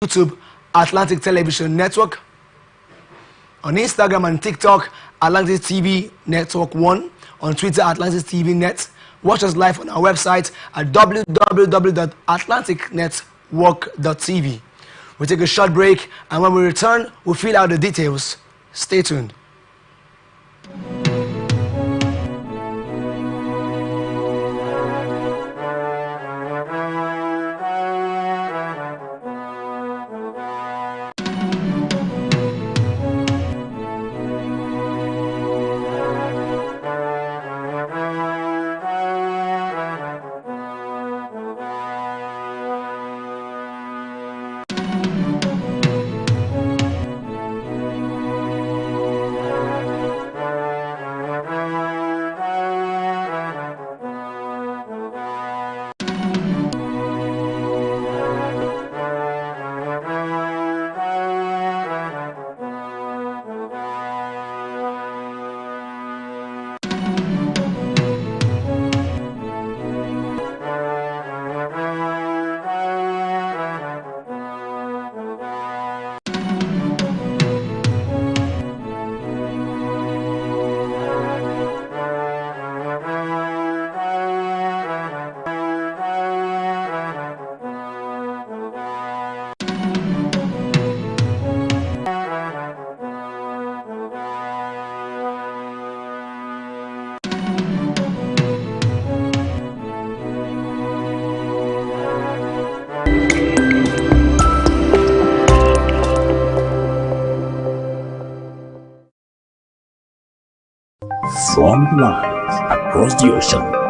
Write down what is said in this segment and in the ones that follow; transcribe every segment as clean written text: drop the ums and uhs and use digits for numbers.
YouTube, Atlantic Television Network. On Instagram and TikTok, Atlantic TV Network 1. On Twitter, Atlantic TV Net. Watch us live on our website at www.atlanticnetwork.tv. We'll take a short break, and when we return, we'll fill out the details. Stay tuned. From live across the ocean.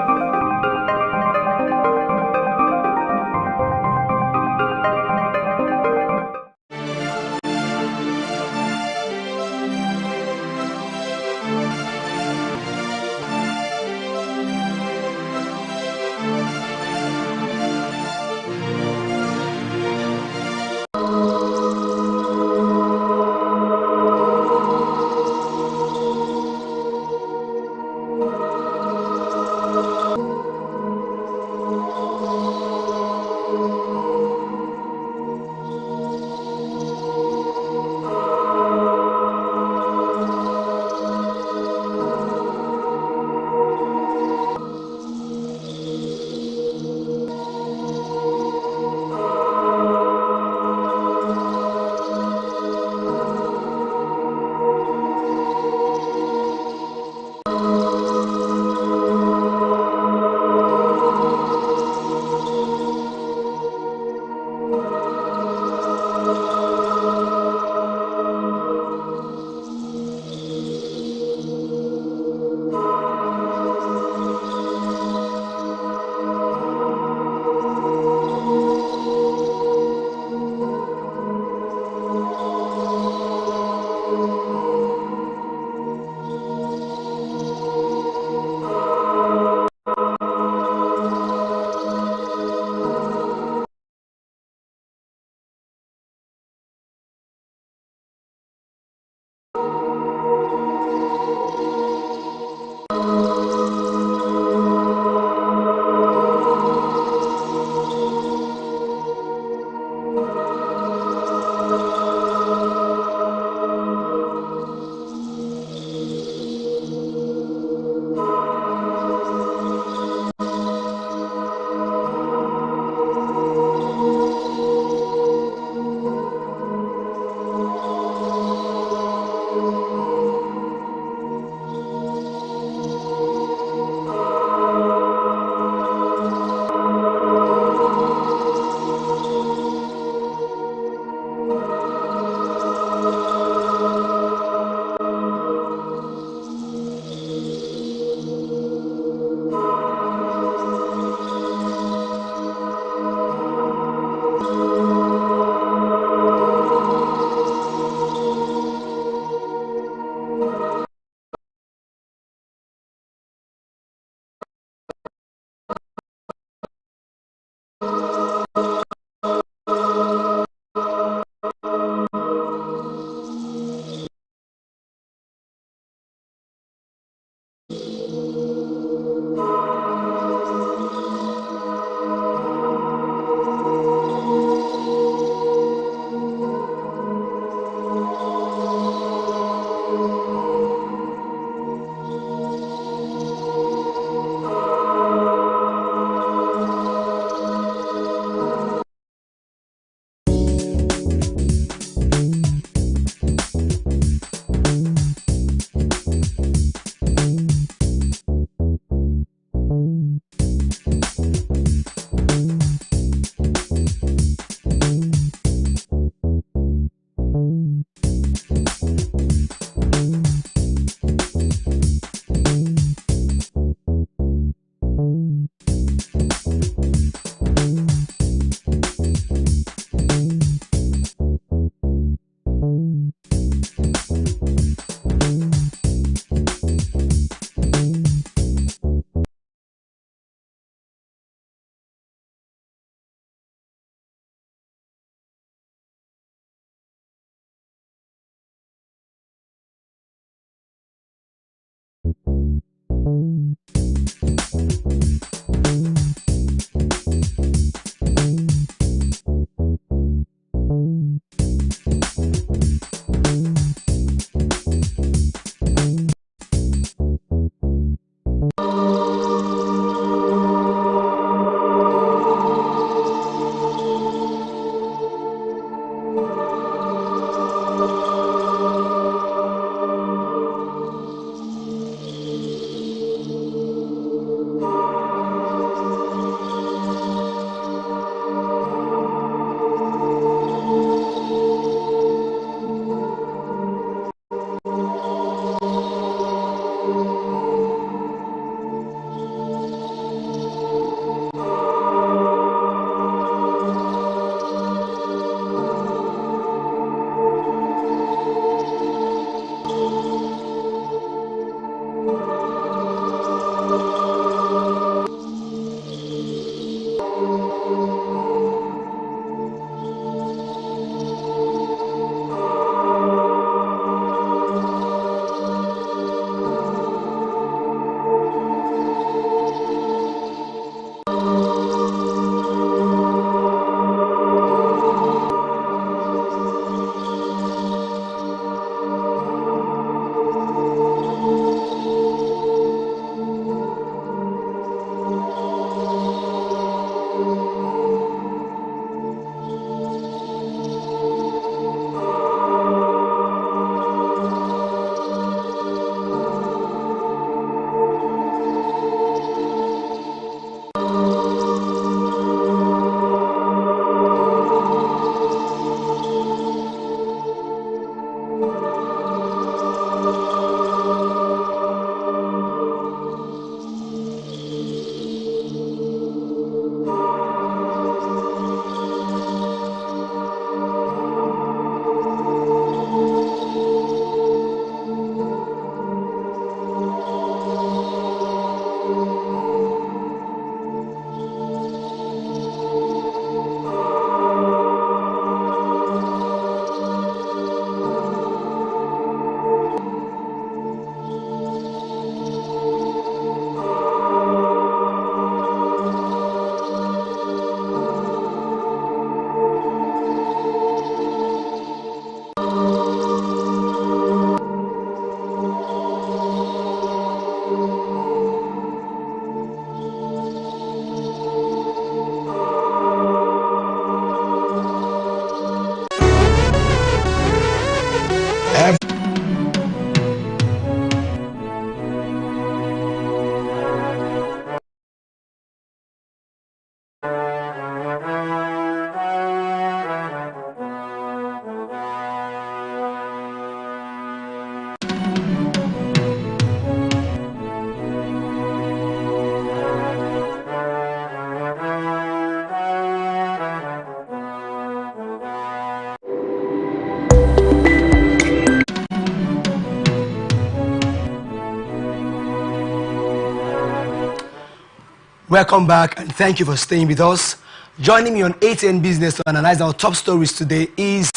Welcome back and thank you for staying with us. Joining me on Atn Business to analyze our top stories today is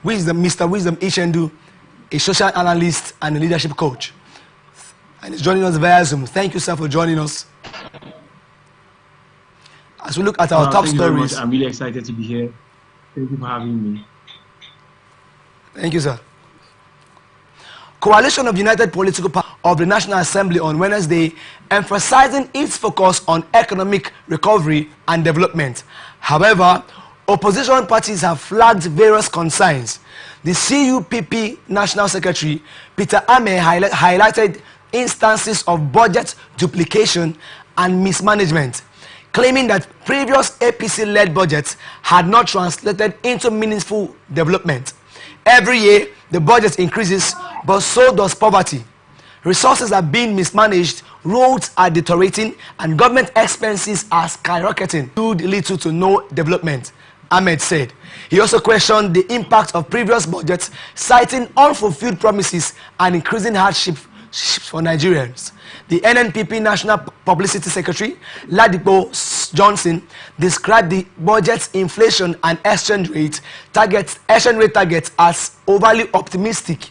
Mr. Wisdom Ichendu, a social analyst and a leadership coach. And he's joining us via Zoom. Thank you, sir, for joining us. As we look at our top thank you very stories. much. I'm really excited to be here. Thank you for having me. Thank you, sir. Coalition of United Political Parties of the National Assembly on Wednesday emphasizing its focus on economic recovery and development. However, opposition parties have flagged various concerns. The CUPP National Secretary Peter Ame highlighted instances of budget duplication and mismanagement, claiming that previous APC-led budgets had not translated into meaningful development. Every year, the budget increases, but so does poverty. Resources are being mismanaged, roads are deteriorating, and government expenses are skyrocketing. Little to no development, Ahmed said. He also questioned the impact of previous budgets, citing unfulfilled promises and increasing hardship for Nigerians. The NNPP National Publicity Secretary, Ladipo Johnson, described the budget's inflation and exchange rate targets as overly optimistic.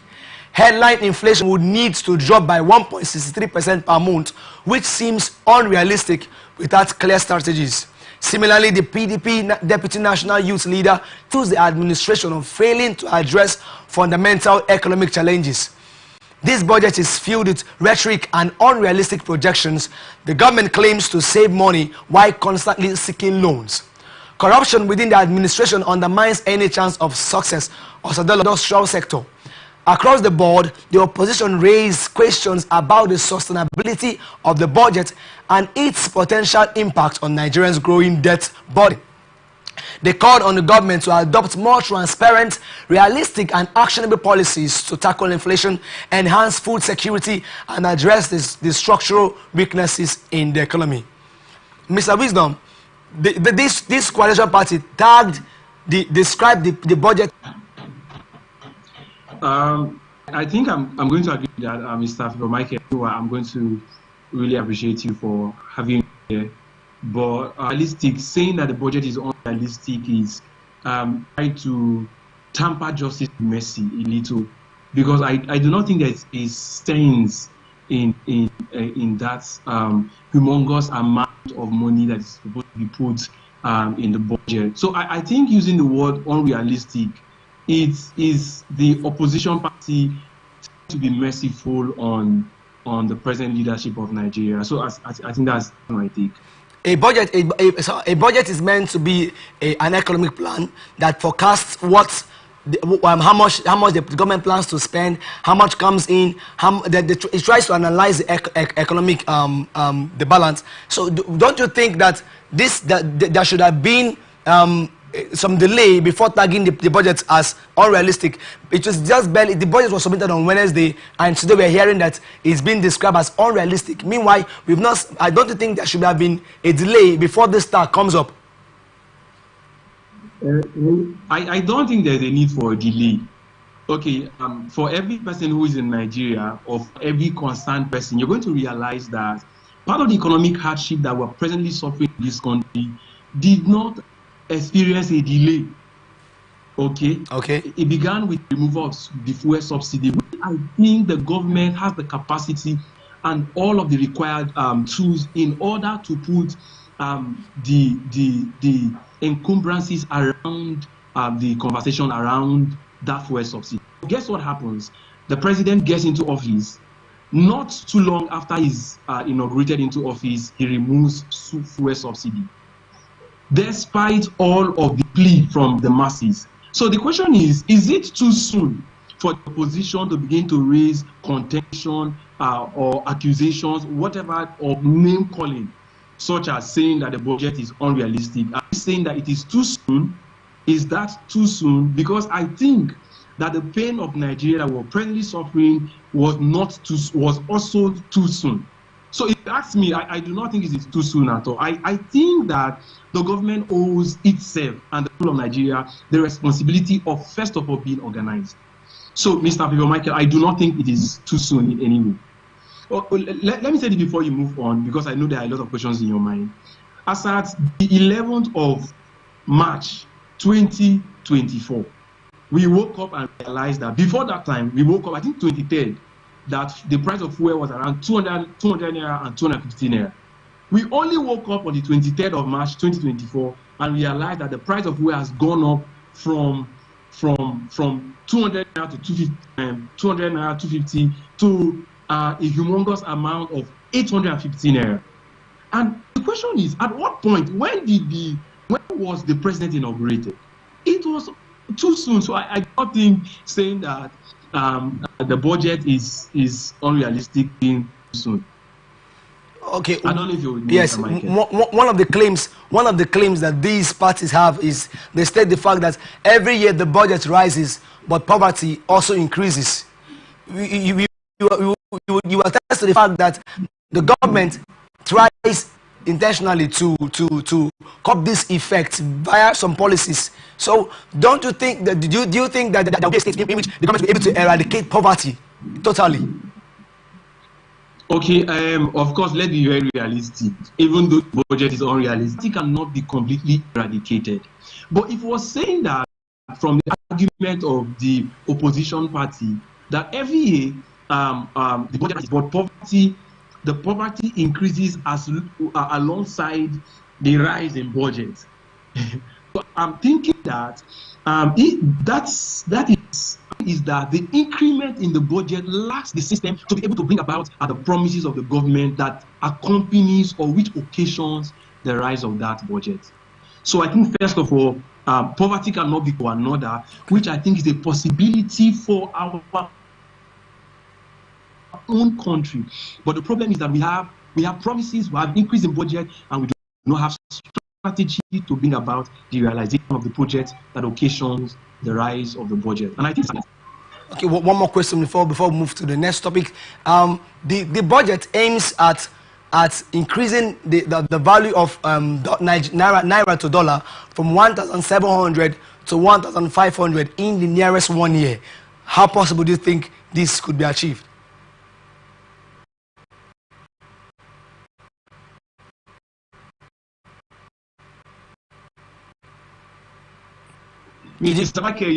Headline inflation would need to drop by 1.63% per month, which seems unrealistic without clear strategies. Similarly, the PDP Deputy National Youth Leader accused the administration of failing to address fundamental economic challenges. This budget is filled with rhetoric and unrealistic projections. The government claims to save money while constantly seeking loans. Corruption within the administration undermines any chance of success of the industrial sector. Across the board, the opposition raised questions about the sustainability of the budget and its potential impact on Nigerians' growing debt burden. They called on the government to adopt more transparent, realistic and actionable policies to tackle inflation, enhance food security and address the structural weaknesses in the economy. Mr. Wisdom, this coalition party described the budget. I think I'm going to agree with that, Mr. Michael. I'm going to really appreciate you for having me here. But realistic, saying that the budget is unrealistic is trying to tamper justice with mercy a little, because I do not think there is sense in that humongous amount of money that is supposed to be put in the budget. So I think using the word unrealistic, it is the opposition party to be merciful on the present leadership of Nigeria. So I think that's my take. A budget is meant to be an economic plan that forecasts how much the government plans to spend, how much comes in, it tries to analyze the economic the balance. So don't you think that there should have been some delay before tagging the budget as unrealistic? It was just barely, the budget was submitted on Wednesday, and today we are hearing that it's been described as unrealistic. Meanwhile, I don't think there should have been a delay before this star comes up. I don't think there's a need for a delay. Okay, for every person who is in Nigeria, or for every concerned person, you're going to realize that part of the economic hardship that we're presently suffering in this country did not experience a delay. Okay. It began with the removal of the fuel subsidy. I think the government has the capacity and all of the required tools in order to put the encumbrances around the conversation around that fuel subsidy. Guess what happens? The president gets into office. Not too long after he's inaugurated into office, he removes fuel subsidy, despite all of the plea from the masses. So the question is it too soon for the opposition to begin to raise contention or accusations, whatever, of name calling, such as saying that the budget is unrealistic? Are you saying that it is too soon? Is that too soon? Because I think that the pain of Nigeria that we're presently suffering was also too soon. So if you ask me, I do not think it is too soon at all. I think that the government owes itself and the people of Nigeria the responsibility of, first of all, being organized. So, Mr. Michael, I do not think it is too soon in any way. Let me say this before you move on, because I know there are a lot of questions in your mind. As at the 11th of March 2024, we woke up and realized that before that time, we woke up, I think 23rd, that the price of fuel was around 200 naira and 250 naira. We only woke up on the 23rd of March 2024 and realized that the price of fuel has gone up from 200 naira to 200 naira 250 to a humongous amount of 850 naira. And the question is, at what point, when was the president inaugurated? It was too soon. So I don't think saying that the budget is unrealistic being too soon. Okay. I don't know if you would. Yes. One of the claims that these parties have is they state the fact that every year the budget rises, but poverty also increases. You attest to the fact that the government tries intentionally to curb this effect via some policies. So don't you think that, do you think that there will be a state in which the government will be able to eradicate poverty totally? Okay, of course, let's be very realistic. Even though the budget is unrealistic, it cannot be completely eradicated. But if we're saying that from the argument of the opposition party, that every year the budget rises, but the poverty increases alongside the rise in budget. So I'm thinking that is that the increment in the budget lacks the system to be able to bring about the promises of the government that accompanies or which occasions the rise of that budget. So I think first of all, poverty cannot be to another, which I think is a possibility for our own country. But the problem is that we have promises, we have increase in budget, and we do not have strategy to bring about the realization of the project that occasions the rise of the budget. And I think okay, one more question before we move to the next topic. The budget aims at increasing the value of naira to dollar from 1,700 to 1,500 in the nearest 1 year. How possible do you think this could be achieved? Mr. Michael,